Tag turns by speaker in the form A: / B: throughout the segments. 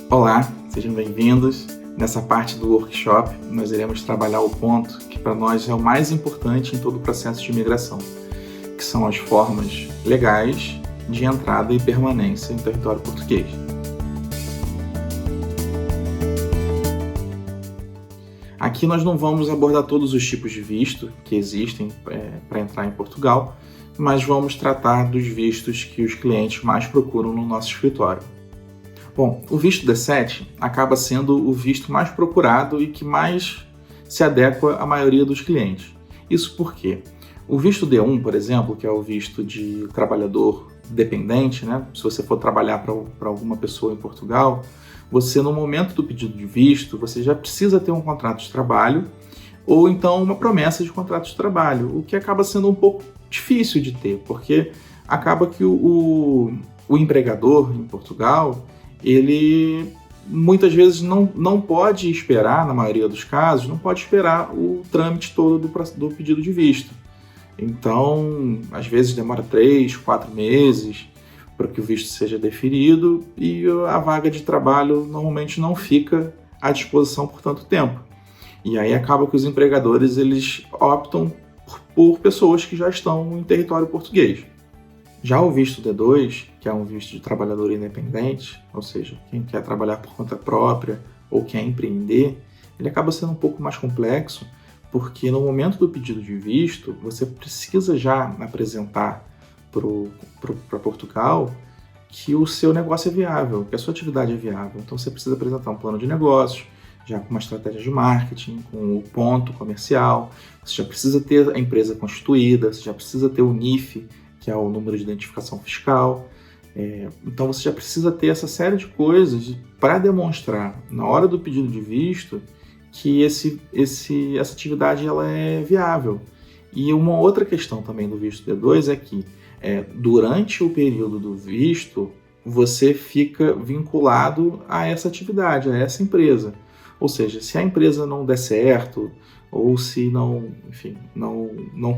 A: Olá, sejam bem-vindos. Nessa parte do workshop, nós iremos trabalhar o ponto que para nós é o mais importante em todo o processo de imigração, que são as formas legais de entrada e permanência em território português. Aqui nós não vamos abordar todos os tipos de visto que existem para entrar em Portugal, mas vamos tratar dos vistos que os clientes mais procuram no nosso escritório. Bom, o visto D7 acaba sendo o visto mais procurado e que mais se adequa à maioria dos clientes. Isso porque o visto D1, por exemplo, que é o visto de trabalhador dependente, né? Se você for trabalhar para alguma pessoa em Portugal, você, no momento do pedido de visto, você já precisa ter um contrato de trabalho ou então uma promessa de contrato de trabalho, o que acaba sendo um pouco difícil de ter, porque acaba que o empregador em Portugal, ele muitas vezes não pode esperar, na maioria dos casos, não pode esperar o trâmite todo do pedido de visto. Então, às vezes demora 3, 4 meses para que o visto seja deferido e a vaga de trabalho normalmente não fica à disposição por tanto tempo. E aí acaba que os empregadores eles optam por pessoas que já estão em território português. Já o visto D2, que é um visto de trabalhador independente, ou seja, quem quer trabalhar por conta própria ou quer empreender, ele acaba sendo um pouco mais complexo, porque no momento do pedido de visto, você precisa já apresentar para Portugal que o seu negócio é viável, que a sua atividade é viável. Então você precisa apresentar um plano de negócios, já com uma estratégia de marketing, com o ponto comercial, você já precisa ter a empresa constituída, você já precisa ter o NIF, que é o número de identificação fiscal. Então você já precisa ter essa série de coisas para demonstrar, na hora do pedido de visto, que essa atividade ela é viável. E uma outra questão também do visto D2 é que durante o período do visto, você fica vinculado a essa atividade, a essa empresa. Ou seja, se a empresa não der certo, ou se não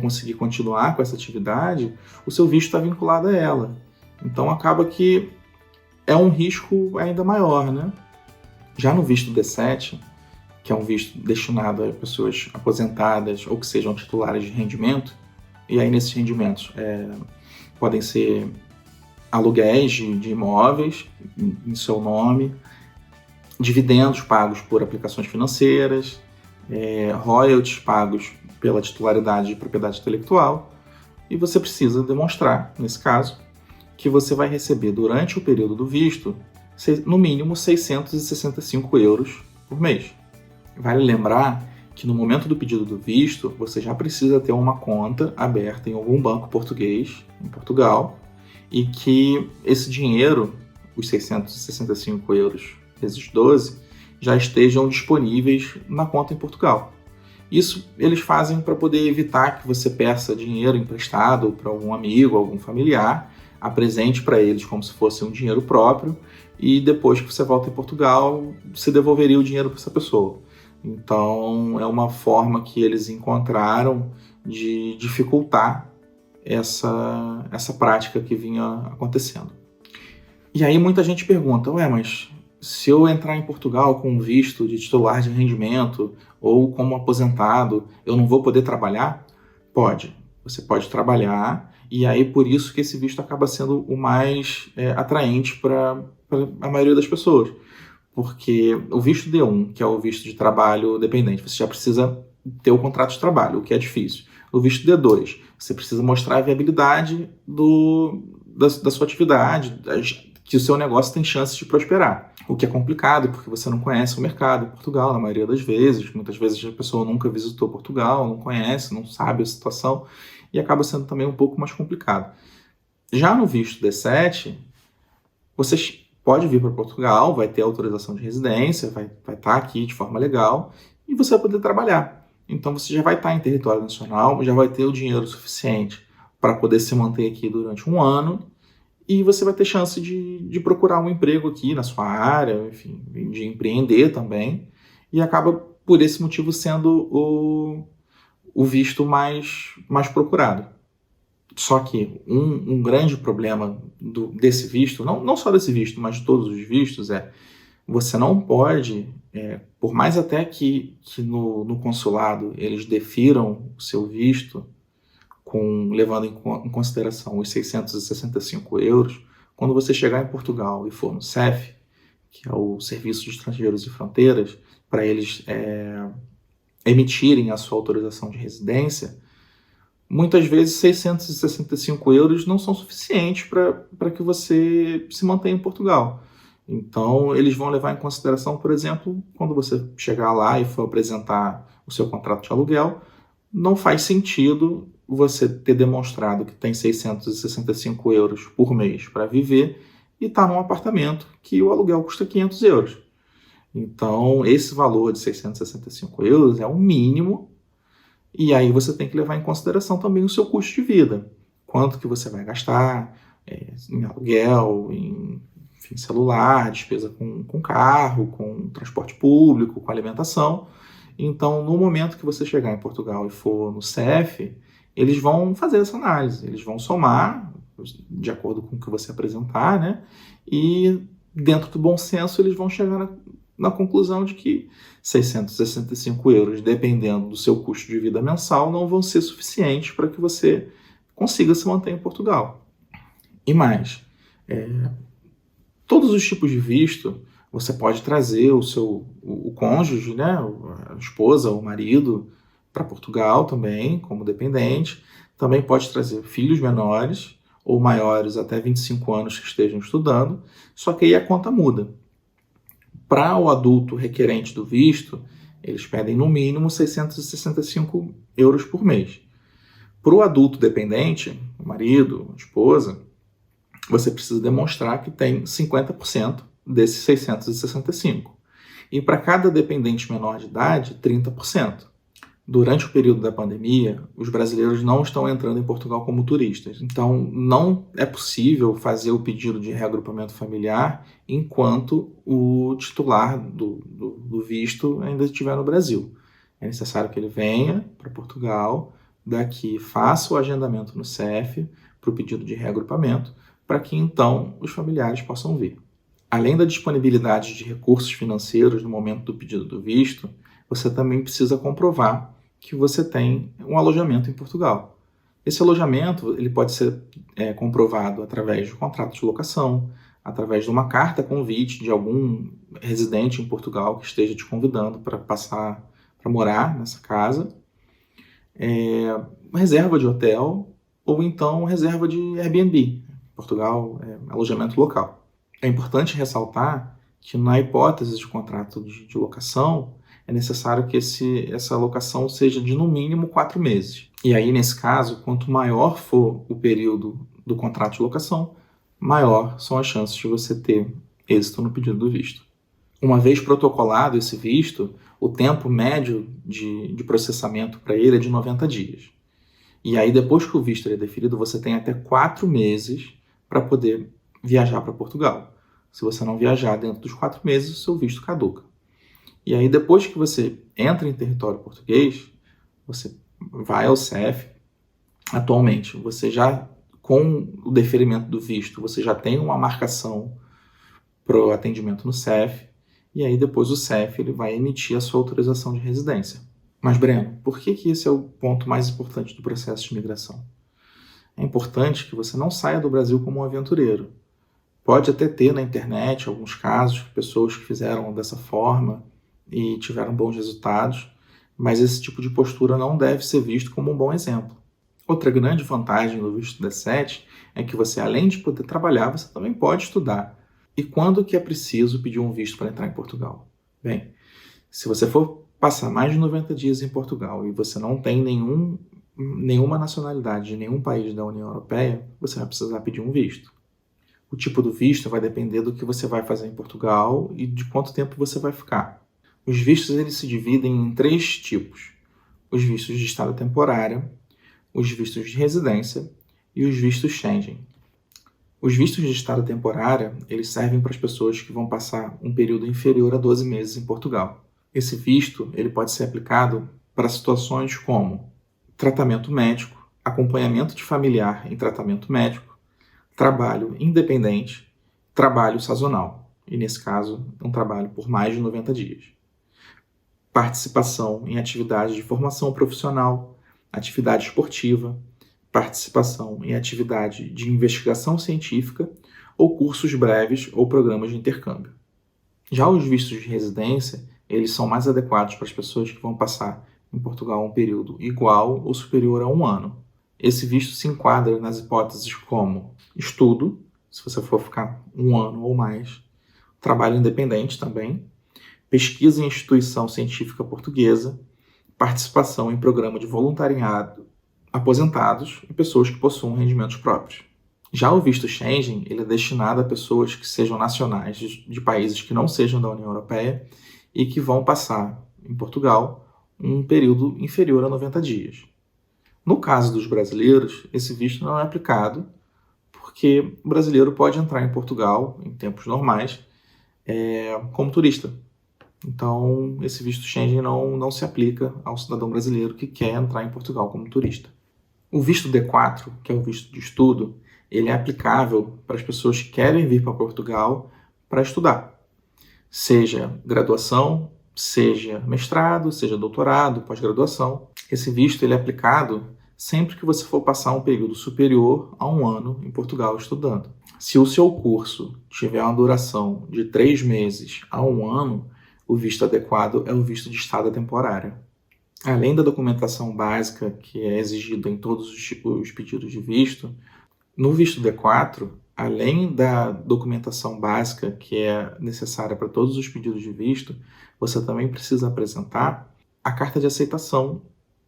A: conseguir continuar com essa atividade, o seu visto está vinculado a ela. Então acaba que é um risco ainda maior, né? Já no visto D7, que é um visto destinado a pessoas aposentadas ou que sejam titulares de rendimento, e aí nesses rendimentos podem ser aluguéis de imóveis em seu nome, dividendos pagos por aplicações financeiras, royalties pagos pela titularidade de propriedade intelectual, e você precisa demonstrar, nesse caso, que você vai receber durante o período do visto, no mínimo 665 euros por mês. Vale lembrar que no momento do pedido do visto, você já precisa ter uma conta aberta em algum banco português, em Portugal, e que esse dinheiro, os 665 euros vezes 12, já estejam disponíveis na conta em Portugal. Isso eles fazem para poder evitar que você peça dinheiro emprestado para algum amigo, algum familiar, apresente para eles como se fosse um dinheiro próprio e depois que você volta em Portugal, você devolveria o dinheiro para essa pessoa. Então, é uma forma que eles encontraram de dificultar essa prática que vinha acontecendo. E aí muita gente pergunta, mas se eu entrar em Portugal com visto de titular de rendimento ou como aposentado, eu não vou poder trabalhar? Pode. Você pode trabalhar e aí por isso que esse visto acaba sendo o mais atraente para a maioria das pessoas. Porque o visto D1, que é o visto de trabalho dependente, você já precisa ter o contrato de trabalho, o que é difícil. O visto D2, você precisa mostrar a viabilidade da sua atividade, que o seu negócio tem chances de prosperar. O que é complicado, porque você não conhece o mercado em Portugal, na maioria das vezes. Muitas vezes a pessoa nunca visitou Portugal, não conhece, não sabe a situação, e acaba sendo também um pouco mais complicado. Já no visto D7, você pode vir para Portugal, vai ter autorização de residência, vai estar aqui de forma legal, e você vai poder trabalhar. Então você já vai estar em território nacional, já vai ter o dinheiro suficiente para poder se manter aqui durante um ano, e você vai ter chance de procurar um emprego aqui na sua área, enfim, de empreender também, e acaba por esse motivo sendo o visto mais procurado. Só que um grande problema desse visto, não só desse visto, mas de todos os vistos, Você não pode, por mais até que no consulado eles defiram o seu visto, levando em consideração os 665 euros, quando você chegar em Portugal e for no CEF, que é o Serviço de Estrangeiros e Fronteiras, para eles emitirem a sua autorização de residência, muitas vezes 665 euros não são suficientes para que você se mantenha em Portugal. Então, eles vão levar em consideração, por exemplo, quando você chegar lá e for apresentar o seu contrato de aluguel, não faz sentido você ter demonstrado que tem 665 euros por mês para viver e está num apartamento que o aluguel custa 500 euros. Então, esse valor de 665 euros é o mínimo, e aí você tem que levar em consideração também o seu custo de vida. Quanto que você vai gastar em aluguel, em celular, despesa com carro, com transporte público, com alimentação. Então, no momento que você chegar em Portugal e for no CEF, eles vão fazer essa análise, eles vão somar de acordo com o que você apresentar, né? E dentro do bom senso eles vão chegar na conclusão de que 665 euros, dependendo do seu custo de vida mensal, não vão ser suficientes para que você consiga se manter em Portugal. E mais, todos os tipos de visto, você pode trazer o cônjuge, né, a esposa, o marido, para Portugal também, como dependente. Também pode trazer filhos menores ou maiores até 25 anos que estejam estudando, só que aí a conta muda. Para o adulto requerente do visto, eles pedem no mínimo 665 euros por mês. Para o adulto dependente, o marido, a esposa, você precisa demonstrar que tem 50% desses 665. E para cada dependente menor de idade, 30%. Durante o período da pandemia, os brasileiros não estão entrando em Portugal como turistas. Então, não é possível fazer o pedido de reagrupamento familiar enquanto o titular do visto ainda estiver no Brasil. É necessário que ele venha para Portugal, daqui faça o agendamento no CEF para o pedido de reagrupamento, para que então os familiares possam vir. Além da disponibilidade de recursos financeiros no momento do pedido do visto, você também precisa comprovar que você tem um alojamento em Portugal. Esse alojamento ele pode ser comprovado através de um contrato de locação, através de uma carta convite de algum residente em Portugal que esteja te convidando para morar nessa casa, reserva de hotel ou então reserva de Airbnb. Portugal alojamento local. É importante ressaltar que na hipótese de contrato de locação, é necessário que essa locação seja de no mínimo 4 meses. E aí, nesse caso, quanto maior for o período do contrato de locação, maior são as chances de você ter êxito no pedido do visto. Uma vez protocolado esse visto, o tempo médio de processamento para ele é de 90 dias. E aí, depois que o visto é deferido, você tem até 4 meses para poder viajar para Portugal. Se você não viajar dentro dos 4 meses, o seu visto caduca. E aí, depois que você entra em território português, você vai ao CEF. Atualmente, você já, com o deferimento do visto, você já tem uma marcação para o atendimento no CEF. E aí, depois o CEF ele vai emitir a sua autorização de residência. Mas, Breno, por que esse é o ponto mais importante do processo de imigração? É importante que você não saia do Brasil como um aventureiro. Pode até ter na internet alguns casos de pessoas que fizeram dessa forma e tiveram bons resultados, mas esse tipo de postura não deve ser visto como um bom exemplo. Outra grande vantagem do visto D7 é que você, além de poder trabalhar, você também pode estudar. E quando que é preciso pedir um visto para entrar em Portugal? Bem, se você for passar mais de 90 dias em Portugal e você não tem nenhuma nacionalidade de nenhum país da União Europeia, você vai precisar pedir um visto. O tipo do visto vai depender do que você vai fazer em Portugal e de quanto tempo você vai ficar. Os vistos eles se dividem em 3 tipos: os vistos de estada temporária, os vistos de residência e os vistos Schengen. Os vistos de estada temporária eles servem para as pessoas que vão passar um período inferior a 12 meses em Portugal. Esse visto ele pode ser aplicado para situações como tratamento médico, acompanhamento de familiar em tratamento médico, trabalho independente, trabalho sazonal. e nesse caso, um trabalho por mais de 90 dias. Participação em atividades de formação profissional, atividade esportiva, participação em atividade de investigação científica ou cursos breves ou programas de intercâmbio. Já os vistos de residência, eles são mais adequados para as pessoas que vão passar em Portugal um período igual ou superior a 1 ano. Esse visto se enquadra nas hipóteses como estudo, se você for ficar 1 ano ou mais, trabalho independente também, pesquisa em instituição científica portuguesa, participação em programa de voluntariado, aposentados e pessoas que possuam rendimentos próprios. Já o visto Schengen, ele é destinado a pessoas que sejam nacionais de países que não sejam da União Europeia e que vão passar em Portugal um período inferior a 90 dias. No caso dos brasileiros, esse visto não é aplicado porque o brasileiro pode entrar em Portugal, em tempos normais, como turista. Então, esse visto Schengen não se aplica ao cidadão brasileiro que quer entrar em Portugal como turista. O visto D4, que é o visto de estudo, ele é aplicável para as pessoas que querem vir para Portugal para estudar, seja graduação, seja mestrado, seja doutorado, pós-graduação. Esse visto ele é aplicado sempre que você for passar um período superior a 1 ano em Portugal estudando. Se o seu curso tiver uma duração de 3 meses a 1 ano, o visto adequado é o visto de estada temporário. Além da documentação básica que é exigida em todos os pedidos de visto, no visto D4, além da documentação básica que é necessária para todos os pedidos de visto, você também precisa apresentar a carta de aceitação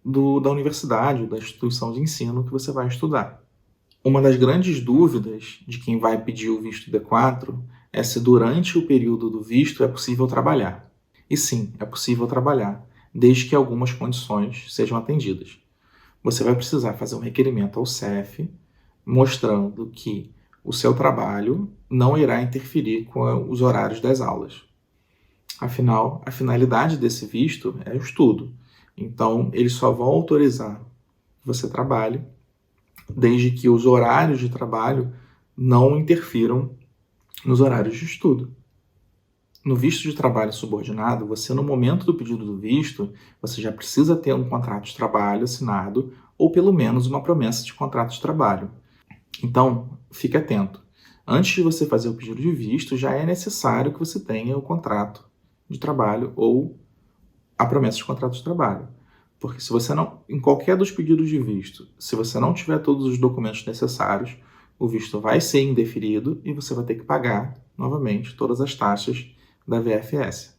A: da universidade, da instituição de ensino que você vai estudar. Uma das grandes dúvidas de quem vai pedir o visto D4 é se durante o período do visto é possível trabalhar. E sim, é possível trabalhar, desde que algumas condições sejam atendidas. Você vai precisar fazer um requerimento ao CEF, mostrando que o seu trabalho não irá interferir com os horários das aulas. Afinal, a finalidade desse visto é o estudo. Então, eles só vão autorizar que você trabalhe desde que os horários de trabalho não interfiram nos horários de estudo. No visto de trabalho subordinado, você, no momento do pedido do visto, você já precisa ter um contrato de trabalho assinado ou, pelo menos, uma promessa de contrato de trabalho. Então, fique atento. Antes de você fazer o pedido de visto, já é necessário que você tenha o contrato de trabalho ou a promessa de contrato de trabalho. Porque se você não, em qualquer dos pedidos de visto, se você não tiver todos os documentos necessários, o visto vai ser indeferido e você vai ter que pagar, novamente, todas as taxas da VFS.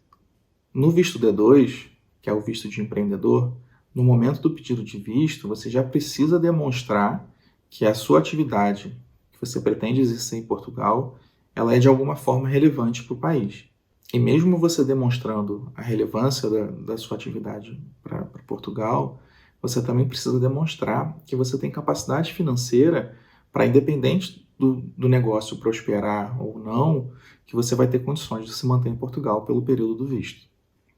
A: No visto D2, que é o visto de empreendedor, no momento do pedido de visto, você já precisa demonstrar que a sua atividade que você pretende exercer em Portugal, ela é de alguma forma relevante para o país. E mesmo você demonstrando a relevância da sua atividade para Portugal, você também precisa demonstrar que você tem capacidade financeira para, independente do negócio prosperar ou não, que você vai ter condições de se manter em Portugal pelo período do visto.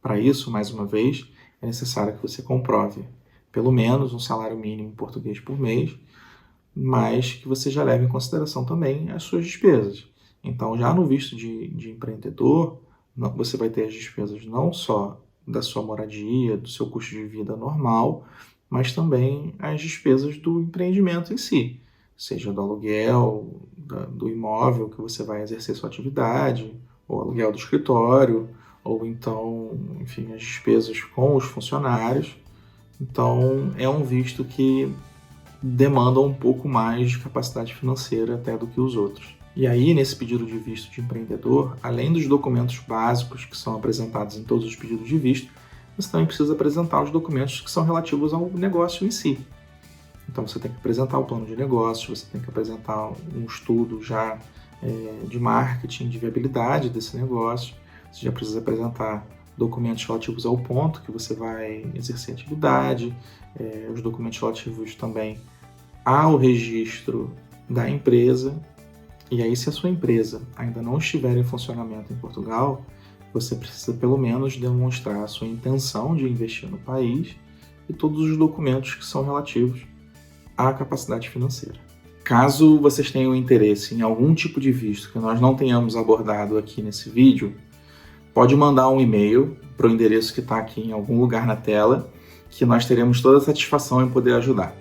A: Para isso, mais uma vez, é necessário que você comprove pelo menos um salário mínimo português por mês, mas que você já leve em consideração também as suas despesas. Então, já no visto de empreendedor, você vai ter as despesas não só da sua moradia, do seu custo de vida normal, mas também as despesas do empreendimento em si, seja do aluguel, do imóvel que você vai exercer sua atividade, ou aluguel do escritório, ou então, enfim, as despesas com os funcionários. Então, é um visto que demanda um pouco mais de capacidade financeira até do que os outros. E aí, nesse pedido de visto de empreendedor, além dos documentos básicos que são apresentados em todos os pedidos de visto, você também precisa apresentar os documentos que são relativos ao negócio em si. Então, você tem que apresentar o plano de negócio, você tem que apresentar um estudo já de marketing, de viabilidade desse negócio, você já precisa apresentar documentos relativos ao ponto que você vai exercer atividade, os documentos relativos também ao registro da empresa. E aí, se a sua empresa ainda não estiver em funcionamento em Portugal, você precisa pelo menos demonstrar a sua intenção de investir no país e todos os documentos que são relativos à capacidade financeira. Caso vocês tenham interesse em algum tipo de visto que nós não tenhamos abordado aqui nesse vídeo, pode mandar um e-mail para o endereço que está aqui em algum lugar na tela, que nós teremos toda a satisfação em poder ajudar.